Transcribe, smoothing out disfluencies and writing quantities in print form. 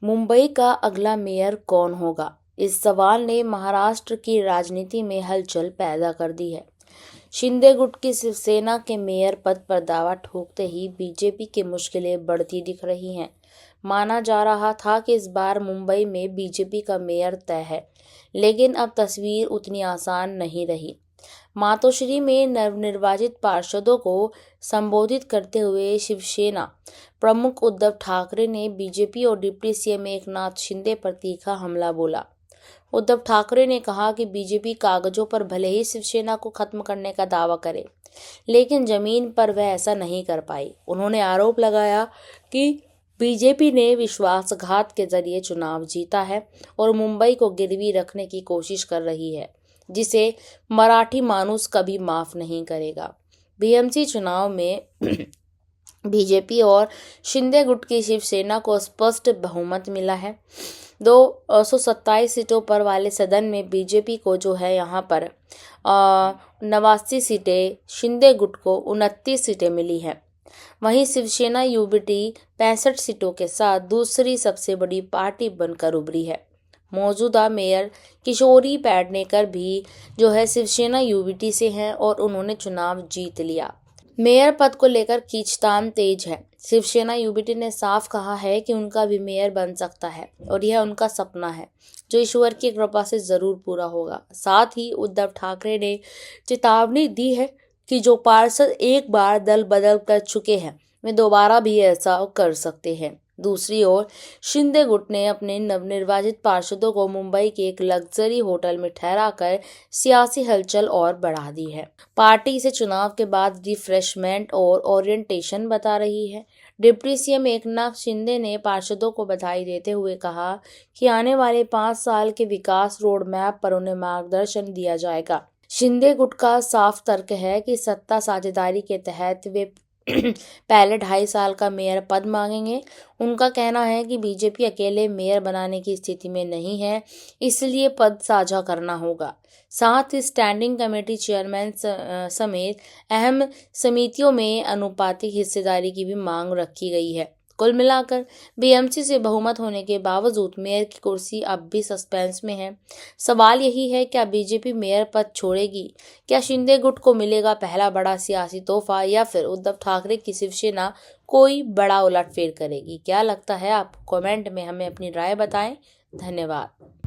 मुंबई का अगला मेयर कौन होगा? इस सवाल ने महाराष्ट्र की राजनीति में हलचल पैदा कर दी है। शिंदे गुट की शिवसेना के मेयर पद पर दावा ठोकते ही बीजेपी की मुश्किलें बढ़ती दिख रही हैं। माना जा रहा था कि इस बार मुंबई में बीजेपी का मेयर तय है, लेकिन अब तस्वीर उतनी आसान नहीं रही। मातोश्री में नवनिर्वाचित पार्षदों को संबोधित करते हुए शिवसेना प्रमुख उद्धव ठाकरे ने बीजेपी और डिप्टी सीएम एकनाथ शिंदे पर तीखा हमला बोला। उद्धव ठाकरे ने कहा कि बीजेपी कागजों पर भले ही शिवसेना को खत्म करने का दावा करे, लेकिन जमीन पर वह ऐसा नहीं कर पाई। उन्होंने आरोप लगाया कि बीजेपी ने विश्वासघात के जरिए चुनाव जीता है और मुंबई को गिरवी रखने की कोशिश कर रही है, जिसे मराठी मानूस कभी माफ नहीं करेगा। बीएमसी चुनाव में बीजेपी और शिंदे गुट की शिवसेना को स्पष्ट बहुमत मिला है। 227 सीटों पर वाले सदन में बीजेपी को जो है यहाँ पर 89 सीटें, शिंदे गुट को 29 सीटें मिली हैं। वहीं शिवसेना यूबीटी 65 सीटों के साथ दूसरी सबसे बड़ी पार्टी बनकर उभरी है। मौजूदा मेयर किशोरी पेडनेकर भी जो है शिवसेना यूबीटी से हैं और उन्होंने चुनाव जीत लिया। मेयर पद को लेकर खींचतान तेज है। शिवसेना यूबीटी ने साफ कहा है कि उनका भी मेयर बन सकता है और यह उनका सपना है, जो ईश्वर की कृपा से जरूर पूरा होगा। साथ ही उद्धव ठाकरे ने चेतावनी दी है कि जो पार्षद एक बार दल बदल कर चुके हैं, वे दोबारा भी ऐसा कर सकते हैं। दूसरी ओर शिंदे गुट ने अपने नवनिर्वाचित पार्षदों को मुंबई के एक लग्जरी होटल में ठहराकर सियासी हलचल और बढ़ा दी है। पार्टी इसे चुनाव के बाद रिफ्रेशमेंट और ओरिएंटेशन बता रही है। डिप्टी सीएम एकनाथ शिंदे ने पार्षदों को बधाई देते हुए कहा कि आने वाले 5 साल के विकास रोड मैप पर उन्हें मार्गदर्शन दिया जाएगा। शिंदे गुट का साफ तर्क है कि सत्ता साझेदारी के तहत वे पहले 2.5 साल का मेयर पद मांगेंगे। उनका कहना है कि बीजेपी अकेले मेयर बनाने की स्थिति में नहीं है, इसलिए पद साझा करना होगा। साथ ही स्टैंडिंग कमेटी चेयरमैन समेत अहम समितियों में अनुपातिक हिस्सेदारी की भी मांग रखी गई है। कुल मिलाकर बीएमसी से बहुमत होने के बावजूद मेयर की कुर्सी अब भी सस्पेंस में है। सवाल यही है, क्या बीजेपी मेयर पद छोड़ेगी? क्या शिंदे गुट को मिलेगा पहला बड़ा सियासी तोहफा, या फिर उद्धव ठाकरे की शिवसेना कोई बड़ा उलटफेर करेगी? क्या लगता है आपको? कमेंट में हमें अपनी राय बताएं। धन्यवाद।